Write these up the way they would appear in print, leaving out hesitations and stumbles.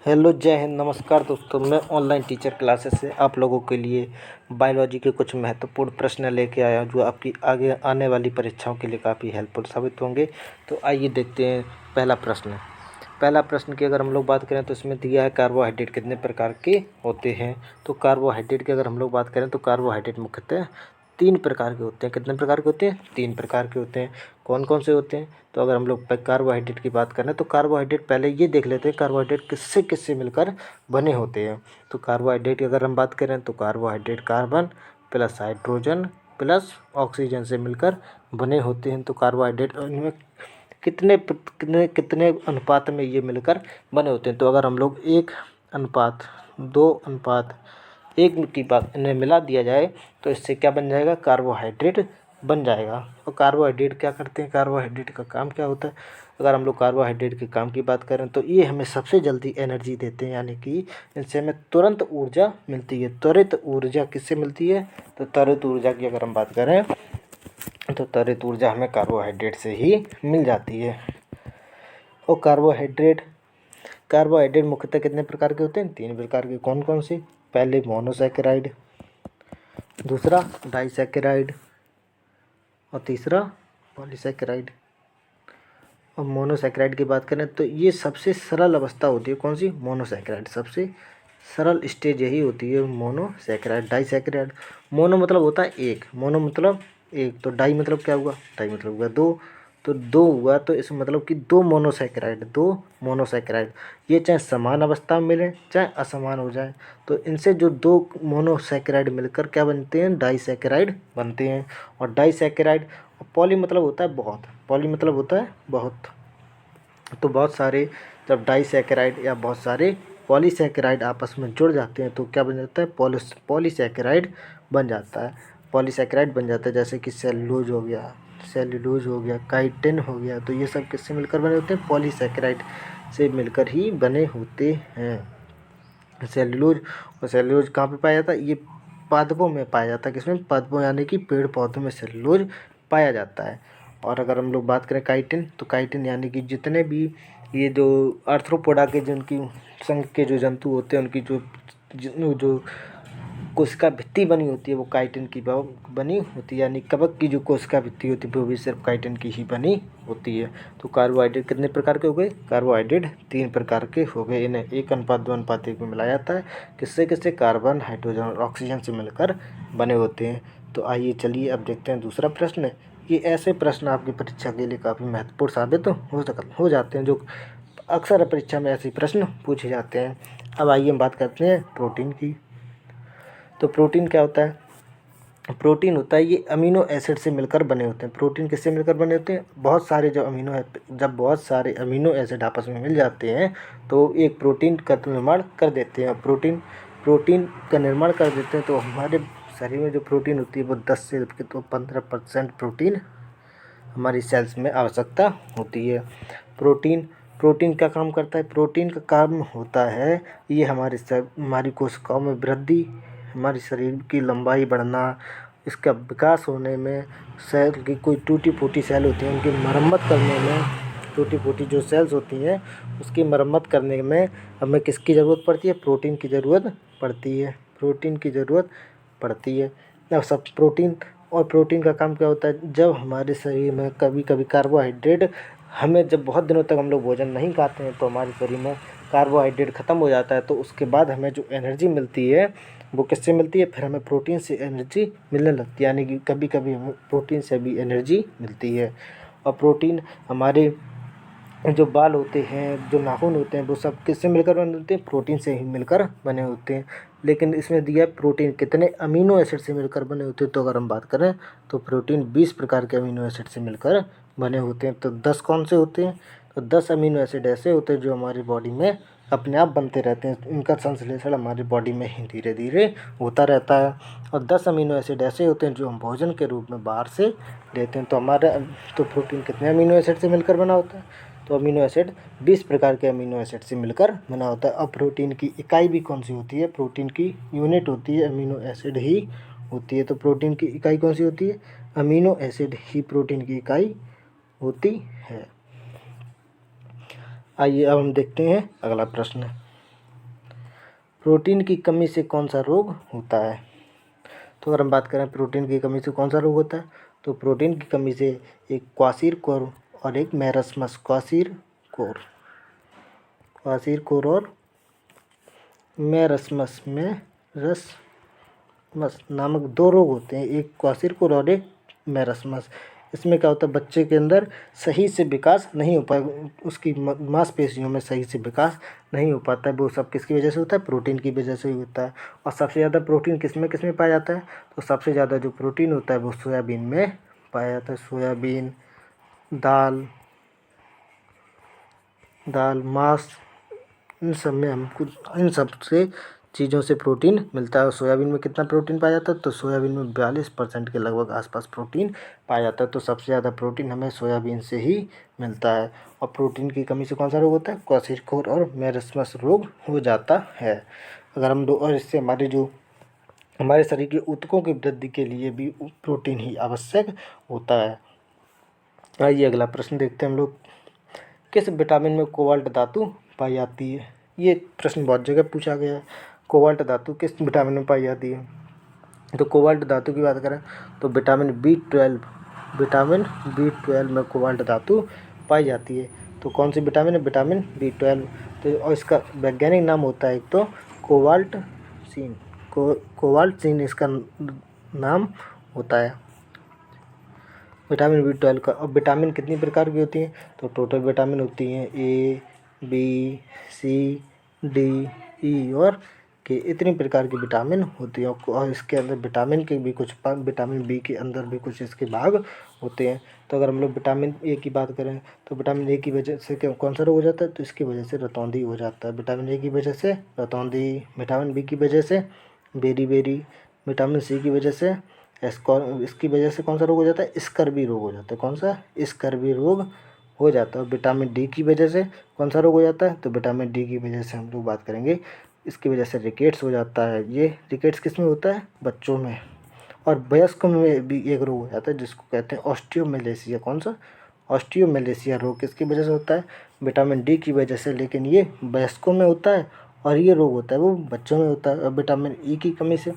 Hello, जय हिंद, नमस्कार दोस्तों। मैं ऑनलाइन टीचर क्लासेस से आप लोगों के लिए बायोलॉजी के कुछ महत्वपूर्ण प्रश्न लेके आया हूँ जो आपकी आगे आने वाली परीक्षाओं के लिए काफ़ी हेल्पफुल साबित होंगे। तो आइए देखते हैं पहला प्रश्न की अगर हम लोग बात करें तो इसमें दिया है कार्बोहाइड्रेट कितने प्रकार के होते हैं। तो कार्बोहाइड्रेट की अगर हम लोग बात करें तो कार्बोहाइड्रेट मुख्यतः 3 प्रकार के होते हैं। कितने प्रकार के होते हैं? 3 प्रकार के होते हैं। कौन कौन से होते हैं? तो अगर हम लोग कार्बोहाइड्रेट की बात करें तो कार्बोहाइड्रेट पहले ये देख लेते हैं कार्बोहाइड्रेट किससे किससे मिलकर बने होते हैं। तो कार्बोहाइड्रेट की अगर हम बात करें तो carbohydrate carbon plus hydrogen plus oxygen से मिलकर बने होते हैं। तो कार्बोहाइड्रेट इनमें कितने कितने कितने अनुपात में ये मिलकर बने होते हैं। तो अगर हम लोग 1:2:1 की बात इन्हें मिला दिया जाए तो इससे क्या बन जाएगा? कार्बोहाइड्रेट बन जाएगा। और कार्बोहाइड्रेट क्या करते हैं? कार्बोहाइड्रेट का काम क्या होता है? अगर हम लोग कार्बोहाइड्रेट के काम की बात करें तो ये हमें सबसे जल्दी एनर्जी देते हैं, यानी कि इनसे हमें तुरंत ऊर्जा मिलती है। त्वरित ऊर्जा किससे मिलती है? तो त्वरित ऊर्जा की अगर हम बात करें तो त्वरित ऊर्जा हमें कार्बोहाइड्रेट से ही मिल जाती है। और कार्बोहाइड्रेट मुख्यतः कितने प्रकार के होते हैं? 3 प्रकार के। कौन कौन से? पहले मोनोसैकेराइड, दूसरा डाइसैकेराइड और तीसरा पॉलीसैकेराइड। और मोनोसैकेराइड की बात करें तो ये सबसे सरल अवस्था होती है। कौन सी? मोनोसैकेराइड। सबसे सरल स्टेज यही होती है मोनोसैकेराइड। डाइसैकेराइड, मोनो मतलब होता है एक, मोनो मतलब एक, तो डाई मतलब क्या हुआ? डाई मतलब हुआ दो, तो दो हुआ, तो इसमें मतलब कि दो मोनोसैकेराइड ये चाहे समान अवस्था में मिले चाहे असमान हो जाए, तो इनसे जो दो मोनोसैकेराइड मिलकर क्या बनते हैं? डाइसैकेराइड बनते हैं। और डाइसैकेराइड, पॉली मतलब होता है बहुत, पॉली मतलब होता है बहुत, तो बहुत सारे जब डाइसैकेराइड या बहुत सारे पॉलीसैकेराइड आपस में जुड़ जाते हैं तो क्या बन जाता है? पॉलीसैकेराइड बन जाता है। पॉलीसैकेराइड बन जाता है, जैसे कि सेल्यूलोज हो गया, काइटिन हो गया, तो ये सब किससे मिलकर बने होते हैं? पॉलीसैकेराइड से मिलकर ही बने होते हैं। सेल्यूलोज कहाँ पे पाया जाता है? ये पादपों में पाया जाता है। किसमें? पादपों, यानी कि पेड़ पौधों में सेल्यूलोज पाया जाता है। और अगर हम लोग बात करें काइटिन, तो काइटिन यानी कि जितने भी ये जो आर्थ्रोपोडा के जिनकी संघ के जो जंतु होते हैं उनकी जो कोशिका भित्ति बनी होती है वो काइटिन की बनी होती है, यानी कवक की जो कोशिका भित्ति होती है वो भी सिर्फ काइटिन की ही बनी होती है। तो कार्बोहाइड्रेट कितने प्रकार के हो गए? कार्बोहाइड्रेट 3 प्रकार के हो गए। इन्हें 1:2:1 में मिलाया जाता है। किससे किससे? कार्बन, हाइड्रोजन और ऑक्सीजन से मिलकर बने होते हैं। तो आइए चलिए अब देखते हैं दूसरा प्रश्न। ये ऐसे प्रश्न आपकी परीक्षा के लिए काफ़ी महत्वपूर्ण साबित हो जाते हैं, जो अक्सर परीक्षा में ऐसे प्रश्न पूछे जाते हैं। अब आइए हम बात करते हैं प्रोटीन की। तो प्रोटीन क्या होता है? प्रोटीन होता है ये अमीनो एसिड से मिलकर बने होते हैं। प्रोटीन किससे मिलकर बने होते हैं? जब बहुत सारे अमीनो एसिड आपस में मिल जाते हैं तो एक प्रोटीन का निर्माण कर देते हैं। प्रोटीन का निर्माण कर देते हैं, तो हमारे शरीर में जो प्रोटीन होती है वो 10 से लेकर तो 15% प्रोटीन हमारी सेल्स में आवश्यकता होती है। प्रोटीन क्या काम करता है? प्रोटीन का काम होता है ये हमारी कोशिकाओं में वृद्धि, हमारे शरीर की लंबाई बढ़ना, इसका विकास होने में, सेल की कोई टूटी फूटी सेल होती है उनकी मरम्मत करने में, टूटी फूटी जो सेल्स होती हैं उसकी मरम्मत करने में हमें किसकी ज़रूरत पड़ती है? प्रोटीन की ज़रूरत पड़ती है। प्रोटीन की ज़रूरत पड़ती है। अब सब प्रोटीन का काम क्या होता है? जब हमारे शरीर में कभी कभी कार्बोहाइड्रेट, हमें जब बहुत दिनों तक हम लोग भोजन नहीं खाते हैं तो हमारे शरीर में कार्बोहाइड्रेट ख़त्म हो जाता है, तो उसके बाद हमें जो एनर्जी मिलती है वो किससे मिलती है? फिर हमें प्रोटीन से एनर्जी मिलने लगती है, यानी कि कभी कभी हमें प्रोटीन से भी एनर्जी मिलती है। और प्रोटीन हमारे जो बाल होते हैं, जो नाखून होते हैं, वो सब किससे मिलकर बने होते हैं? प्रोटीन से ही मिलकर बने होते हैं। लेकिन इसमें दिया प्रोटीन कितने अमीनो एसिड से मिलकर बने होते हैं। तो अगर हम बात करें तो प्रोटीन 20 प्रकार के अमीनो एसिड से मिलकर बने होते हैं। तो 10 कौन से होते हैं? तो 10 अमीनो एसिड ऐसे होते हैं जो हमारी बॉडी में अपने आप बनते रहते हैं। इनका संश्लेषण हमारी बॉडी में ही धीरे धीरे होता रहता है। और 10 अमीनो एसिड ऐसे होते हैं जो हम भोजन के रूप में बाहर से लेते हैं। तो प्रोटीन कितने अमीनो एसिड से मिलकर बना होता है? तो अमीनो एसिड 20 प्रकार के अमीनो एसिड से मिलकर बना होता है। अब प्रोटीन की इकाई भी कौन सी होती है? प्रोटीन की यूनिट होती है अमीनो एसिड ही होती है। तो प्रोटीन की इकाई कौन सी होती है? अमीनो एसिड ही प्रोटीन की इकाई होती है। आइए अब हम देखते हैं अगला प्रश्न। प्रोटीन की कमी से कौन सा रोग होता है? तो अगर हम बात करें प्रोटीन की कमी से कौन सा रोग होता है, तो प्रोटीन की कमी से एक क्वाशीरकोर और एक मेरस्मस, क्वाशीरकोर और मेरस्मस नामक दो रोग होते हैं, एक क्वाशीरकोर और एक मेरस्मस। इसमें क्या होता है, बच्चे के अंदर सही से विकास नहीं हो पाए, उसकी मांसपेशियों में सही से विकास नहीं हो पाता है। वो सब किसकी वजह से होता है? प्रोटीन की वजह से ही होता है। और सबसे ज़्यादा प्रोटीन किस में पाया जाता है? तो सबसे ज़्यादा जो प्रोटीन होता है वो सोयाबीन में पाया जाता है। सोयाबीन, दाल, मांस, इन सब में हमको इन सब से चीज़ों से प्रोटीन मिलता है। और सोयाबीन में कितना प्रोटीन पाया जाता है? तो सोयाबीन में 42% के लगभग आसपास प्रोटीन पाया जाता है। तो सबसे ज़्यादा प्रोटीन हमें सोयाबीन से ही मिलता है। और प्रोटीन की कमी से कौन सा रोग होता है? क्वाशीरकोर और मेरस्मस रोग हो जाता है। अगर हम और इससे हमारे शरीर के ऊतकों की वृद्धि के लिए भी प्रोटीन ही आवश्यक होता है। आइए अगला प्रश्न देखते हैं हम लोग। किस विटामिन में कोबाल्ट धातु पाई जाती है? ये प्रश्न बहुत जगह पूछा गया है। कोबाल्ट धातु किस विटामिन में पाई जाती है? तो कोबाल्ट धातु की बात करें तो विटामिन बी 12 में कोबाल्ट धातु पाई जाती है। तो कौन सी विटामिन है? Vitamin B12। तो और इसका वैज्ञानिक नाम होता है एक तो कोबाल्टसिन इसका नाम होता है विटामिन B12 का। और विटामिन कितनी प्रकार की होती हैं? तो टोटल विटामिन होती हैं A, B, C, D, E और K, इतनी प्रकार की विटामिन होती है। और इसके अंदर विटामिन के भी कुछ विटामिन B के अंदर भी कुछ इसके भाग होते हैं। तो अगर हम लोग विटामिन A की बात करें तो विटामिन A की वजह से कौन सा रोग हो जाता है? तो इसकी वजह से रतौंधी हो जाता है। विटामिन A की वजह से रतौंधी, विटामिन B की वजह से बेरी, विटामिन C की वजह से इसकी वजह से कौन सा रोग हो जाता है? स्कर्वी रोग हो जाता है। कौन सा? स्कर्वी रोग हो जाता है। विटामिन डी की वजह से कौन सा रोग हो जाता है? तो विटामिन डी की वजह से हम लोग बात करेंगे, इसकी वजह से रिकेट्स हो जाता है। ये रिकेट्स किस में होता है? बच्चों में। और वयस्कों में भी एक रोग हो जाता है जिसको कहते हैं ऑस्टियोमेलेसिया। कौन सा? ऑस्टियोमेलेसिया रोग किसकी वजह से होता है? विटामिन डी की वजह से। लेकिन ये वयस्कों में होता है और ये रोग होता है वो बच्चों में होता है। और विटामिन ई की कमी से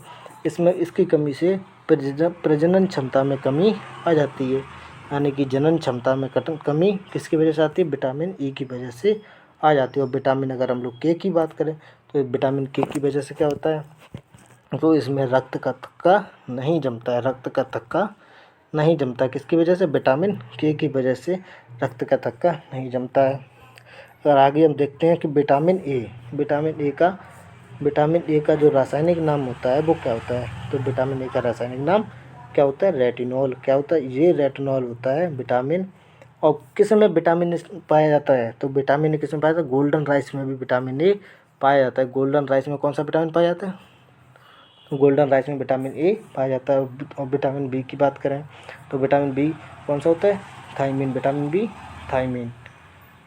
इसकी कमी से प्रजनन क्षमता में कमी आ जाती है। यानी कि जनन क्षमता में कमी किसकी वजह से आती है? विटामिन ई की वजह से आ जाती है। और विटामिन अगर हम लोग के की बात करें तो विटामिन के की वजह से क्या होता है? तो इसमें रक्त का थक्का नहीं जमता है। रक्त का थक्का नहीं जमता, किसकी वजह से? विटामिन के की वजह से रक्त का थक्का नहीं जमता है। और आगे हम देखते हैं कि विटामिन ए का जो रासायनिक नाम होता है वो क्या होता है? तो विटामिन ए का रासायनिक नाम क्या होता है? रेटिनॉल। क्या होता है? ये रेटिनॉल होता है विटामिन। और किस में विटामिन ए पाया जाता है? तो विटामिन ए किस में पाया जाता है? गोल्डन राइस में भी विटामिन ए पाया जाता है। गोल्डन राइस में कौन सा विटामिन पाया जाता है? तो गोल्डन राइस में विटामिन ए पाया जाता है। और विटामिन बी की बात करें तो विटामिन बी कौन सा होता है? थायमीन। Vitamin B thiamine.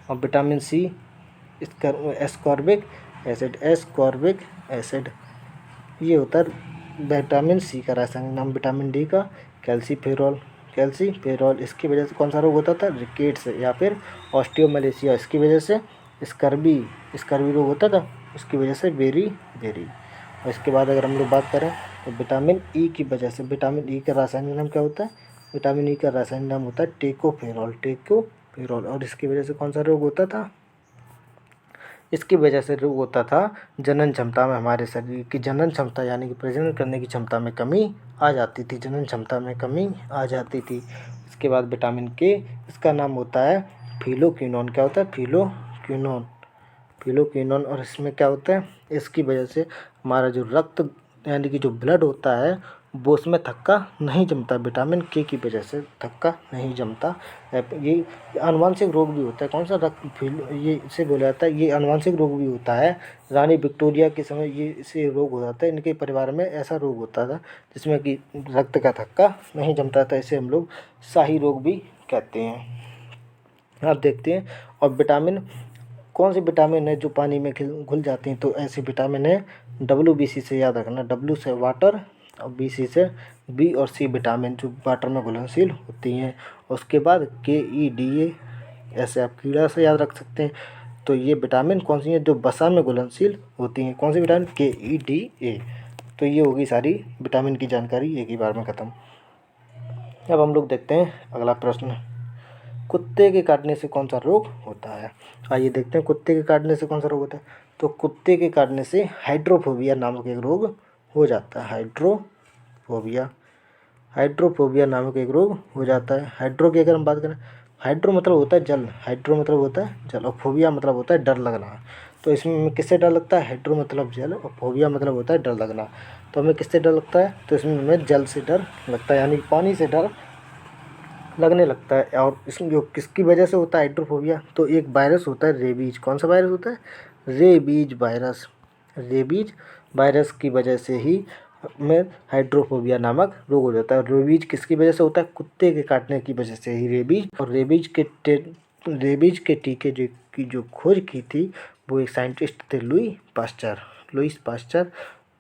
और विटामिन सी एस्कॉर्बिक एसिड। ये होता है विटामिन सी का रासायनिक नाम। विटामिन डी का कैल्सीफेरॉल। इसकी वजह से कौन सा रोग होता था? रिकेट्स या फिर ऑस्टियोमेलेसिया। इसकी वजह से स्कर्वी रोग होता था। उसकी वजह से बेरी। और इसके बाद अगर हम लोग बात करें तो विटामिन ई की वजह से, विटामिन ई का रासायनिक नाम क्या होता है? विटामिन ई का रासायनिक नाम होता है टेकोफेरॉल। और इसकी वजह से कौन सा रोग होता था? इसकी वजह से रोग होता था जनन क्षमता में, हमारे शरीर की जनन क्षमता यानी कि प्रजनन करने की क्षमता में कमी आ जाती थी। इसके बाद विटामिन के, इसका नाम होता है फिलोक्विनोन। क्या होता है? फिलोक्विनोन। और इसमें क्या होता है? इसकी वजह से हमारा जो रक्त यानी कि जो ब्लड होता है वो उसमें थक्का नहीं जमता। विटामिन के की वजह से थक्का नहीं जमता। ये आनुवंशिक रोग भी होता है। कौन सा? ये इसे बोला जाता है, ये आनुवंशिक रोग भी होता है। रानी विक्टोरिया के समय ये इसे रोग हो जाता है। इनके परिवार में ऐसा रोग होता था जिसमें कि रक्त का थक्का नहीं जमता था। इसे हम लोग शाही रोग भी कहते हैं। अब देखते हैं। और विटामिन, कौन सी विटामिन है जो पानी में घुल जाती हैं? तो ऐसी विटामिन है WBC से याद रखना। W से वाटर और BC से बी और सी विटामिन जो वाटर में घुलनशील होती हैं। उसके बाद KEDA, ऐसे आप कीड़ा से याद रख सकते हैं। तो ये विटामिन कौन सी है जो वसा में घुलनशील होती हैं, कौन सी विटामिन KE, DA। तो ये होगी सारी विटामिन की जानकारी एक ही बार में ख़त्म। अब हम लोग देखते हैं अगला प्रश्न, कुत्ते के काटने से कौन सा रोग होता है। आइए देखते हैं कुत्ते के काटने से कौन सा रोग होता है। तो कुत्ते के काटने से हाइड्रोफोबिया नामक एक रोग हो जाता है। हाइड्रोफोबिया नामक एक रोग हो जाता है। हाइड्रो की अगर हम बात करें, हाइड्रो मतलब होता है जल, हाइड्रो मतलब होता है जल, और फोबिया मतलब होता है डर लगना। तो इसमें हमें किससे डर लगता है, हाइड्रो मतलब जल और फोबिया मतलब होता है डर लगना। तो हमें किससे डर लगता है, तो इसमें हमें जल से डर लगता है, यानी पानी से डर लगने लगता है। और इसमें जो किसकी वजह से होता है हाइड्रोफोबिया, तो एक वायरस होता है रेबीज। कौन सा वायरस होता है, रेबीज वायरस। रेबीज वायरस की वजह से ही में हाइड्रोफोबिया नामक रोग हो जाता है। रेबीज किसकी वजह से होता है, कुत्ते के काटने की वजह से ही रेबीज। और रेबीज के टीके की जो खोज की थी वो एक साइंटिस्ट थे लुईस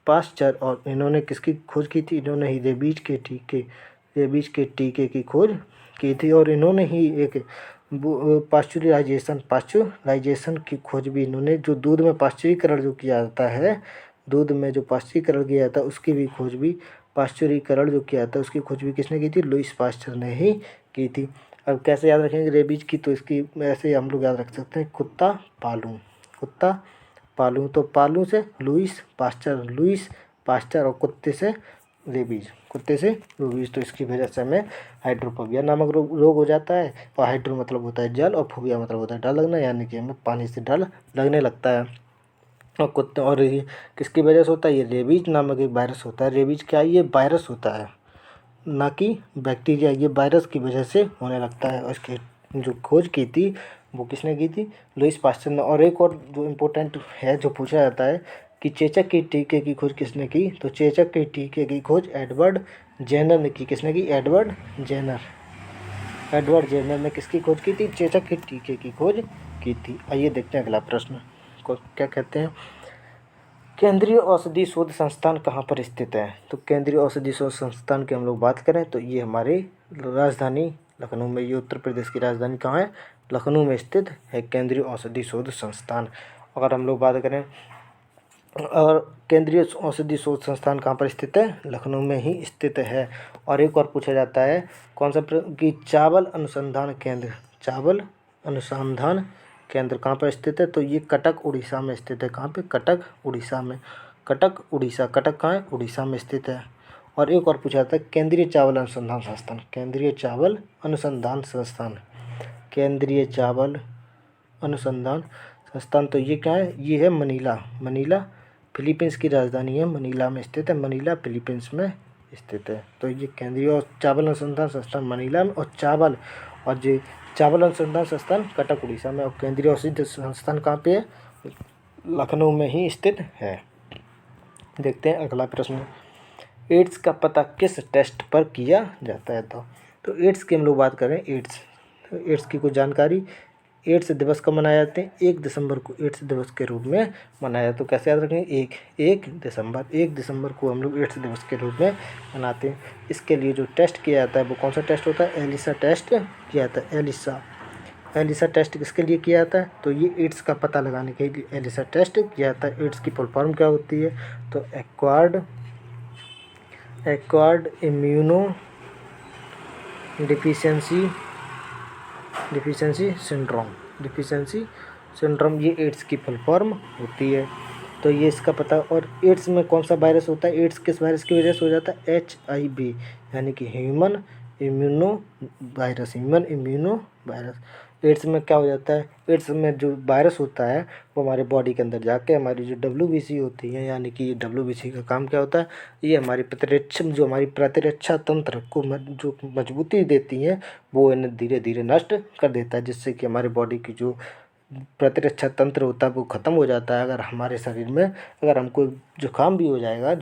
पास्चर। और इन्होंने किसकी खोज की थी, इन्होंने ही रेबीज के टीके की खोज की थी। और इन्होंने ही एक पाश्चुराइजेशन की खोज भी इन्होंने, जो दूध में पाश्चुरीकरण जो किया जाता है, दूध में जो पाश्चुरीकरण किया जाता है उसकी भी खोज भी, पाश्चुरीकरण जो किया जाता है उसकी खोज भी किसने की थी, लुईस पास्चर ने ही की थी। अब कैसे याद रखेंगे रेबीज की, तो इसकी ऐसे हम लोग याद रख सकते हैं, कुत्ता पालूं। तो पालूं से लुईस पास्चर और कुत्ते से रेबीज। तो इसकी वजह से हमें हाइड्रोफोबिया नामक रोग हो जाता है। और हाइड्रो मतलब होता है जल और फोबिया मतलब होता है डर लगना, यानी कि हमें पानी से डर लगने लगता है। और कुत्ते, और ये किसकी वजह से होता है, ये रेबीज नामक एक वायरस होता है। रेबीज क्या है, ये वायरस होता है ना कि बैक्टीरिया, ये वायरस की वजह से होने लगता है। और इसकी जो खोज की थी वो किसने की थी, लुईस पास्चर ने। और एक और जो इम्पोर्टेंट है जो पूछा जाता है कि चेचक के टीके की खोज किसने की, तो चेचक के टीके की खोज एडवर्ड जेनर ने की। किसने की, एडवर्ड जेनर ने किसकी खोज की थी, चेचक के टीके की खोज की थी। आइए देखते हैं अगला प्रश्न को क्या कहते हैं, केंद्रीय औषधि शोध संस्थान कहाँ पर स्थित है। तो केंद्रीय औषधि शोध संस्थान की हम लोग बात करें तो ये हमारे राजधानी लखनऊ में, ये उत्तर प्रदेश की राजधानी कहाँ है, लखनऊ में स्थित है केंद्रीय औषधि शोध संस्थान। अगर हम लोग बात करें, और केंद्रीय औषधि शोध संस्थान कहाँ पर स्थित है, लखनऊ में ही स्थित है। और एक और पूछा जाता है कौन सा कि चावल अनुसंधान केंद्र कहाँ पर स्थित है, तो ये कटक उड़ीसा में स्थित है। कहाँ पे, कटक उड़ीसा में। कटक कहाँ है, उड़ीसा में स्थित है। और एक और पूछा जाता है केंद्रीय चावल अनुसंधान संस्थान, तो ये क्या है, ये है मनीला फिलीपींस की राजधानी है, मनीला में स्थित है, मनीला फिलीपींस में स्थित है। तो ये केंद्रीय और चावल अनुसंधान संस्थान मनीला में, और जो चावल अनुसंधान संस्थान कटक उड़ीसा में, और केंद्रीय औषधि संस्थान कहाँ पे है, लखनऊ में ही स्थित है। देखते हैं अगला प्रश्न, एड्स का पता किस टेस्ट पर किया जाता है। तो एड्स की हम लोग बात करें, एड्स की कुछ जानकारी। एड्स दिवस कब मनाए जाते हैं, 1 दिसंबर को एड्स दिवस के रूप में मनाया। तो कैसे याद रखेंगे, 1 दिसंबर को हम लोग एड्स दिवस के रूप में मनाते हैं। इसके लिए जो टेस्ट किया जाता है वो कौन सा टेस्ट होता है, एलिसा टेस्ट किया जाता है। एलिसा टेस्ट किसके लिए किया जाता है, तो ये एड्स का पता लगाने के लिए एलिसा टेस्ट किया जाता है। एड्स की फुल फॉर्म क्या होती है, तो एक्वायर्ड इम्यूनो डिफिशियंसी सिंड्रोम, ये एड्स की फुल फॉर्म होती है। तो ये इसका पता। और एड्स में कौन सा वायरस होता है, एड्स किस वायरस की वजह से हो जाता है, HIV, यानी कि ह्यूमन इम्यूनो वायरस। एड्स में क्या हो जाता है, एड्स में जो वायरस होता है वो हमारे बॉडी के अंदर जाके हमारी जो WBC होती है, यानी कि WBC का काम क्या होता है, ये हमारी प्रतिरक्षा तंत्र को जो मजबूती देती है वो इन्हें धीरे धीरे नष्ट कर देता है, जिससे कि हमारे बॉडी की जो प्रतिरक्षा तंत्र होता है वो ख़त्म हो जाता है। अगर हमारे शरीर में अगर हमको जुकाम भी हो जाएगा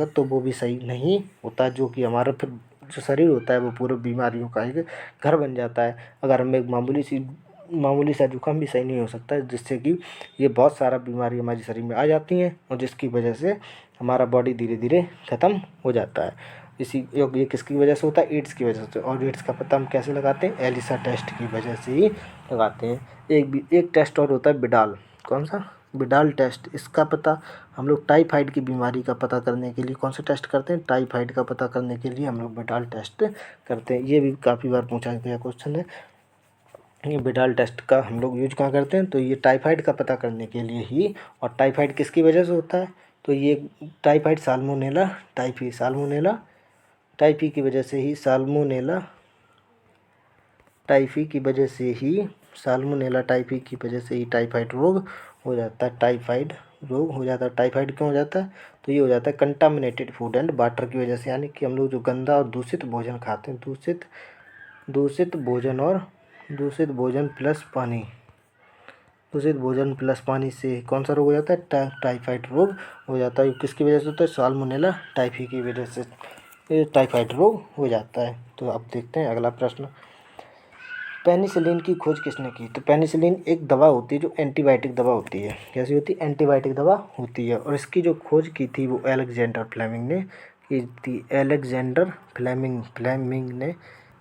तो वो भी सही नहीं होता, जो कि हमारा फिर जो शरीर होता है वो पूरे बीमारियों का एक घर बन जाता है। अगर हमें एक मामूली सा जुकाम भी सही नहीं हो सकता है, जिससे कि ये बहुत सारा बीमारी हमारे शरीर में आ जाती हैं और जिसकी वजह से हमारा बॉडी धीरे धीरे ख़त्म हो जाता है। इसी ये किसकी वजह से होता है, एड्स की वजह से। और एड्स का पता हम कैसे लगाते हैं, एलिसा टेस्ट की वजह से ही लगाते हैं। एक टेस्ट और होता है बिडाल, कौन सा, बिडाल टेस्ट। इसका पता हम लोग टाइफाइड की बीमारी का पता करने के लिए कौन सा टेस्ट करते हैं, टाइफाइड का पता करने के लिए हम लोग बिडाल टेस्ट करते हैं। ये भी काफ़ी बार पूछा गया क्वेश्चन है। ये बिडाल टेस्ट का हम लोग यूज कहाँ करते हैं, तो ये टाइफाइड का पता करने के लिए ही। और टाइफाइड किसकी वजह से होता है, तो ये typhoid salmonella typhi, salmonella typhi की वजह से ही, साल्मोनेला टाइफी की वजह से ही, साल्मोनेला टाइफी की वजह से ही टाइफाइड रोग हो जाता है, टाइफाइड रोग हो जाता है। टाइफाइड क्यों हो जाता है, तो ये हो जाता है कंटामिनेटेड फूड एंड वाटर की वजह से, यानी कि हम लोग जो गंदा और दूषित भोजन खाते हैं, दूषित भोजन प्लस पानी, दूषित भोजन प्लस पानी से कौन सा रोग हो जाता है, टाइफाइड रोग हो जाता है। किसकी वजह से होता है, साल्मोनेला टाइफी की वजह से ये टाइफाइड रोग हो जाता है। तो अब देखते हैं अगला प्रश्न, पेनिसिलिन की खोज किसने की, तो पेनिसिलिन एक दवा होती है जो एंटीबायोटिक दवा होती है। कैसी होती है, एंटीबायोटिक दवा होती है। और इसकी जो खोज की थी वो अलेक्जेंडर फ्लेमिंग ने की थी। अलेक्जेंडर फ्लेमिंग ने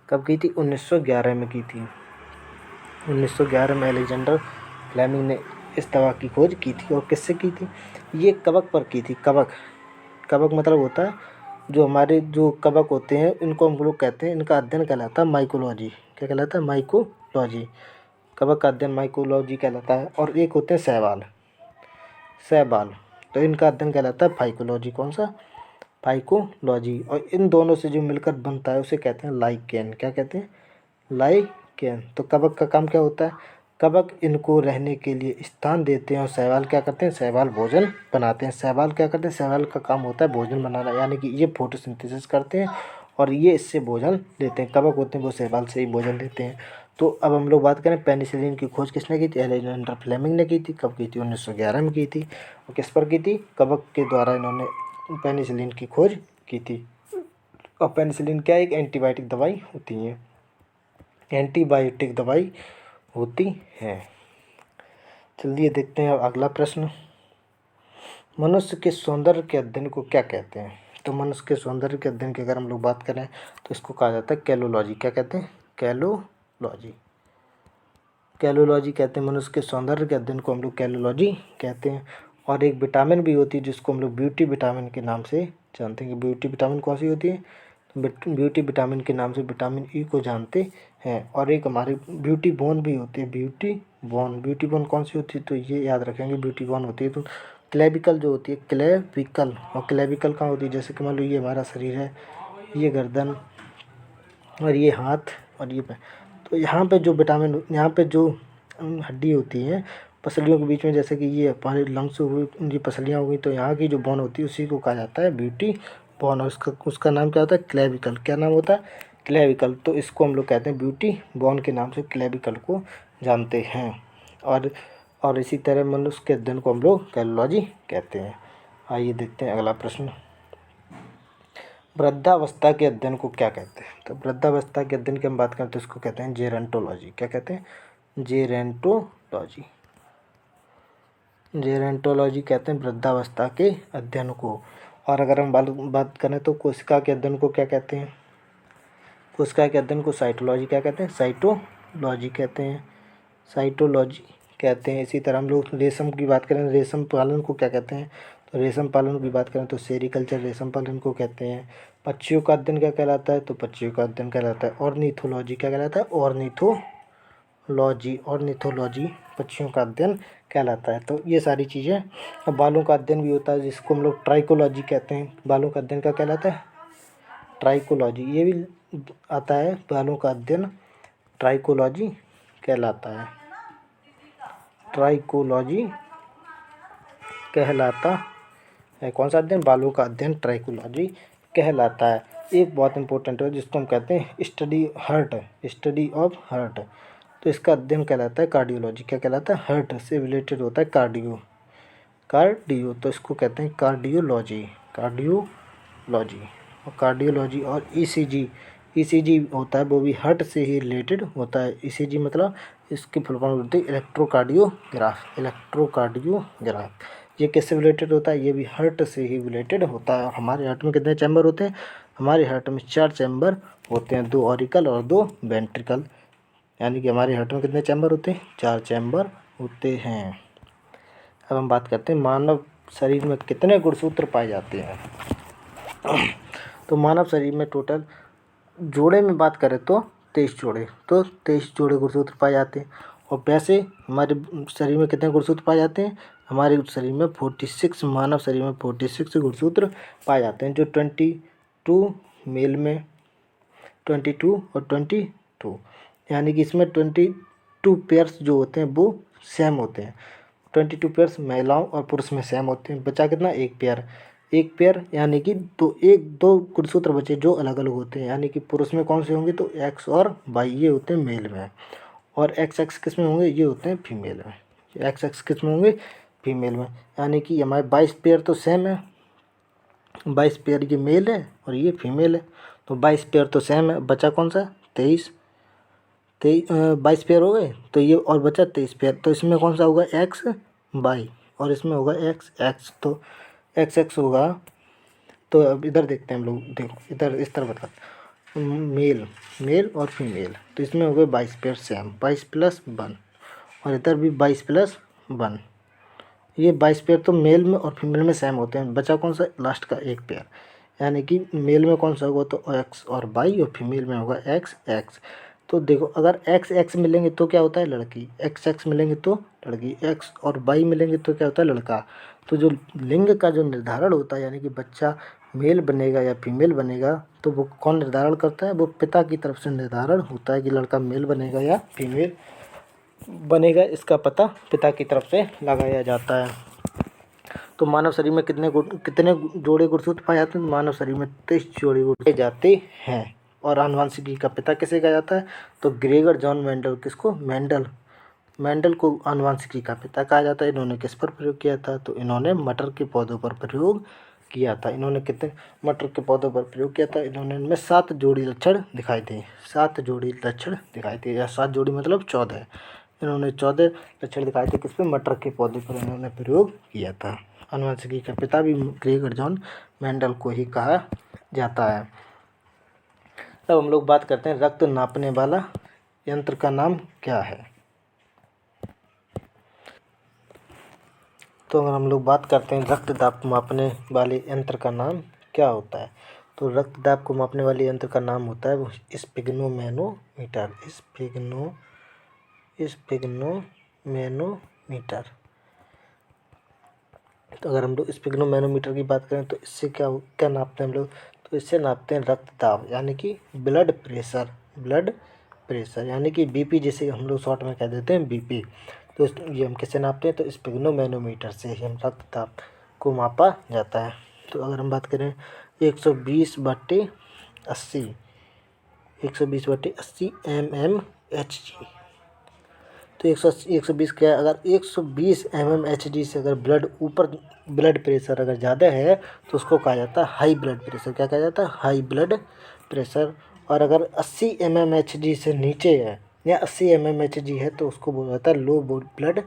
कब की थी, 1911 में की थी। 1911 में अलेक्जेंडर फ्लेमिंग ने इस दवा की खोज की थी। और किससे की थी, ये कवक पर की थी। कवक मतलब होता है जो हमारे जो कवक होते हैं, इनको हम लोग कहते हैं, इनका अध्ययन कहलाता है माइकोलॉजी। क्या कहलाता है, माइकोलॉजी। कवक का अध्ययन माइकोलॉजी कहलाता है। और एक होते हैं शैवाल, तो इनका अध्ययन कहलाता है फाइकोलॉजी। कौन सा, फाइकोलॉजी। और इन दोनों से जो मिलकर बनता है उसे कहते हैं लाइकेन। क्या कहते हैं, लाइकेन। तो कवक का काम क्या होता है, कवक इनको रहने के लिए स्थान देते हैं। और शैवाल क्या करते हैं, शैवाल भोजन बनाते हैं। शैवाल क्या करते हैं, शैवाल का काम होता है भोजन बनाना, यानी कि ये फोटोसिंथेसिस करते हैं और ये इससे भोजन लेते हैं। कवक होते हैं वो शैवाल से ही भोजन लेते हैं। तो अब हम लोग बात करें, पेनिसिलिन की खोज किसने की थी, अलेक्जेंडर फ्लेमिंग ने की थी। कब की थी, 1911 में की थी। और किस पर की थी, कवक के द्वारा इन्होंने पेनिसिलिन की खोज की थी। और पेनिसिलिन क्या, एक एंटीबायोटिक दवाई होती है, एंटीबायोटिक दवाई होती है। चलिए देखते हैं अब अगला प्रश्न, मनुष्य के सौंदर्य के अध्ययन को क्या कहते हैं। तो मनुष्य के सौंदर्य के अध्ययन की अगर हम लोग बात करें तो इसको कहा जाता है कैलोलॉजी। क्या कहते हैं, कैलोलॉजी। कैलोलॉजी कहते हैं, मनुष्य के सौंदर्य के अध्ययन को हम लोग कैलोलॉजी कहते हैं। और एक विटामिन भी होती है जिसको हम लोग ब्यूटी विटामिन के नाम से जानते हैं। कि ब्यूटी विटामिन कौन सी होती है, ब्यूटी विटामिन के नाम से विटामिन ई को जानते हैं। और एक हमारी ब्यूटी बोन भी होती है, ब्यूटी बोन कौन सी होती है, तो ये याद रखेंगे, ब्यूटी बोन होती है। तो क्लेविकल जो होती है, क्लेविकल, और क्लेविकल कहाँ होती है, जैसे कि मान लो ये हमारा शरीर है, ये गर्दन और ये हाथ और ये पैर। तो यहाँ पे जो विटामिन, यहाँ पे जो हड्डी होती है पसलियों के बीच में, जैसे कि ये हमारे लंग्स हुई, ये पसलियाँ हो गई, तो यहाँ की जो बोन होती है उसी को कहा जाता है ब्यूटी बोन। और उसका नाम क्या होता है, क्लेविकल। क्या नाम होता है, क्लेविकल। तो इसको हम लोग कहते हैं ब्यूटी बोन के नाम से क्लेविकल को जानते हैं। और इसी तरह मनुष्य के अध्ययन को हम लोग कैलोलॉजी कहते हैं। आइए देखते हैं अगला प्रश्न, वृद्धावस्था के अध्ययन को क्या कहते हैं। तो वृद्धावस्था के अध्ययन की हम बात करें तो इसको कहते हैं जेरंटोलॉजी। क्या कहते हैं, जेरंटोलॉजी। जेरंटोलॉजी कहते हैं वृद्धावस्था के अध्ययन को। और अगर हम बात करें तो कोशिका के अध्ययन को क्या कहते हैं, कोशिका के अध्ययन को साइटोलॉजी क्या कहते हैं, साइटोलॉजी कहते हैं, साइटोलॉजी कहते हैं। इसी तरह हम लोग रेशम की बात करें, रेशम पालन को क्या कहते हैं, तो रेशम पालन की बात करें तो सेरिकल्चर रेशम पालन को कहते हैं। पक्षियों का अध्ययन क्या कहलाता है, तो पक्षियों का अध्ययन कहलाता है ऑर्निथोलॉजी। क्या कहलाता है, ऑर्निथोलॉजी पक्षियों का अध्ययन कहलाता है। तो ये सारी चीज़ें। अब बालों का अध्ययन भी होता है जिसको हम लोग ट्राइकोलॉजी कहते हैं। बालों का अध्ययन क्या कहलाता है, ट्राइकोलॉजी। ये भी आता है, बालों का अध्ययन ट्राइकोलॉजी कहलाता है, ट्राइकोलॉजी कहलाता है। कौन सा अध्ययन, बालों का अध्ययन ट्राइकोलॉजी कहलाता है। एक बहुत इंपॉर्टेंट है जिसको हम कहते हैं स्टडी ऑफ हार्ट। तो इसका अध्ययन कहलाता है कार्डियोलॉजी। क्या कहलाता है, हार्ट से रिलेटेड होता है कार्डियो, तो इसको कहते हैं कार्डियोलॉजी। और कार्डियोलॉजी और ईसीजी होता है, वो भी हार्ट से ही रिलेटेड होता है। ईसीजी मतलब इसकी फुल फॉर्म होती है इलेक्ट्रोकार्डियोग्राफ। ये किससे रिलेटेड होता है, ये भी हार्ट से ही रिलेटेड होता है। और हमारे हार्ट में कितने चैम्बर होते हैं, हमारे हार्ट में 4 चैम्बर होते हैं, 2 ऑरिकल और 2 वेंट्रिकल, यानी कि हमारे हार्ट में कितने चैम्बर होते हैं? 4 चैम्बर होते हैं। अब हम बात करते हैं मानव शरीर में कितने गुणसूत्र पाए जाते हैं। तो मानव शरीर में टोटल जोड़े में बात करें तो 23 जोड़े, तो 23 जोड़े गुणसूत्र पाए जाते हैं। और वैसे हमारे शरीर में कितने गुणसूत्र पाए जाते हैं? हमारे शरीर में 46, मानव शरीर में 46 गुणसूत्र पाए जाते हैं, जो 22 मेल में 22 और 22, यानी कि इसमें 22 पेयर्स जो होते हैं वो सेम होते हैं। 22 पेयर्स महिलाओं और पुरुष में सेम होते हैं। बचा कितना? एक पेयर, यानी कि दो गुणसूत्र बचे जो अलग अलग होते हैं, यानी कि पुरुष में कौन से होंगे? तो एक्स और वाई ये होते हैं मेल में, और एक्स एक्स किस में होंगे? ये होते हैं फीमेल में। एक्स एक्स किस में होंगे? फीमेल में। यानी कि हमारे 22 पेयर तो सेम है, 22 पेयर ये मेल है और ये फीमेल है, तो 22 पेयर तो सेम है। बचा कौन सा? 23 22 पेयर हो गए, तो ये और बचा 23 पेयर, तो इसमें कौन सा होगा? एक्स वाई, और इसमें होगा एक्स एक्स, तो एक्स एक्स होगा। तो अब इधर देखते हैं हम लोग, देखो इधर इस तरह बताते हैं, मेल और फीमेल, तो इसमें हो गए 22 पेयर सेम, 22 + 1, और इधर भी 22 + 1, ये 22 पेयर तो मेल में और फीमेल में सेम होते हैं। बचा कौन सा? लास्ट का एक पेयर, यानी कि मेल में कौन सा होगा? तो एक्स और वाई, और फीमेल में होगा एक्स एक्स। तो देखो अगर एक्स एक्स मिलेंगे तो क्या होता है? लड़की। एक्स एक्स मिलेंगे तो लड़की। एक्स और वाई मिलेंगे तो क्या होता है? लड़का। तो जो लिंग का जो निर्धारण होता है, यानी कि बच्चा मेल बनेगा या फीमेल बनेगा, तो वो कौन निर्धारण करता है? वो पिता की तरफ से निर्धारण होता है कि लड़का मेल बनेगा या फीमेल बनेगा, इसका पता पिता की तरफ से लगाया जाता है। तो मानव शरीर में कितने जोड़े गुणसूत्र पाए जाते हैं? मानव शरीर में 23 जोड़े गुणसूत्र पाए जाते हैं। और आनुवंशिकी का पिता किसे कहा जाता है? तो ग्रेगर जॉन मेंडल। किसको? मेंडल को आनुवंशिकी का पिता कहा जाता है। इन्होंने किस पर प्रयोग किया था? तो इन्होंने मटर के पौधों पर प्रयोग किया था। इन्होंने कितने मटर के पौधों पर प्रयोग किया था? इन्होंने इनमें 7 जोड़ी लक्षण दिखाई थे, 7 जोड़ी लक्षण दिखाई थे, या 7 जोड़ी मतलब 14। इन्होंने 14 लक्षण दिखाए थे, किस पे? मटर के पौधे पर इन्होंने प्रयोग किया था। आनुवंशिकी का पिता भी ग्रेगर जॉन मेंडल को ही कहा जाता है। अब हम लोग बात करते हैं रक्त नापने वाला यंत्र का नाम क्या है। तो अगर हम लोग बात करते हैं रक्त दाब मापने वाले यंत्र का नाम क्या होता है, तो रक्त दाब को मापने वाले यंत्र का नाम होता है वो स्फिग्नोमैनोमीटर। स्फिग्नोमैनोमीटर। तो अगर हम लोग स्फिग्नोमैनोमीटर की बात करें तो इससे क्या क्या नापते हैं हम लोग? तो इससे नापते हैं रक्त दाब, यानी कि ब्लड प्रेशर, यानी कि बीपी, जिसे हम लोग शॉर्ट में कह देते हैं बीपी। तो ये हम किससे नापते हैं? तो स्फिग्नोमैनोमीटर से ही हम रक्त दाब को मापा जाता है। तो अगर हम बात करें 120/80 mmHg, तो 120 क्या है? अगर 120 mmHg से अगर ब्लड प्रेशर अगर ज़्यादा है तो उसको कहा जाता है हाई ब्लड प्रेशर। क्या कहा जाता है? High blood pressure. और अगर 80 mmHg से नीचे है या 80 mmHg है तो उसको बोला जाता है लो ब्लड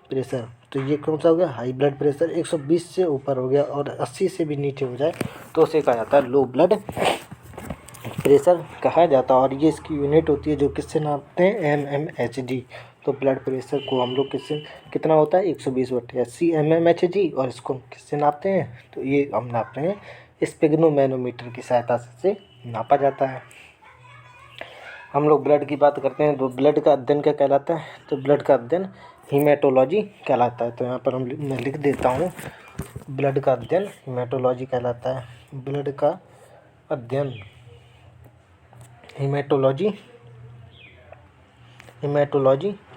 प्रेशर। तो ये कौन सा हो गया? High blood pressure. 120 से ऊपर हो गया और 80 से भी नीचे हो जाए तो उसे कहा जाता है लो ब्लड प्रेशर कहा जाता है। और ये इसकी यूनिट होती है जो किससे नापते हैं? mmHg। तो ब्लड प्रेशर को हम लोग कितना होता है? 120/80 mmHg। और इसको किससे नापते हैं? तो ये हम नापते हैं स्फिग्नोमैनोमीटर की सहायता से नापा जाता है। हम लोग ब्लड की बात करते हैं तो ब्लड का अध्ययन क्या कहलाता है? तो ब्लड का अध्ययन हीमेटोलॉजी कहलाता है। तो यहाँ पर मैं लिख देता हूँ, ब्लड का अध्ययन हीमेटोलॉजी कहलाता है। ब्लड का अध्ययन हीमेटोलॉजी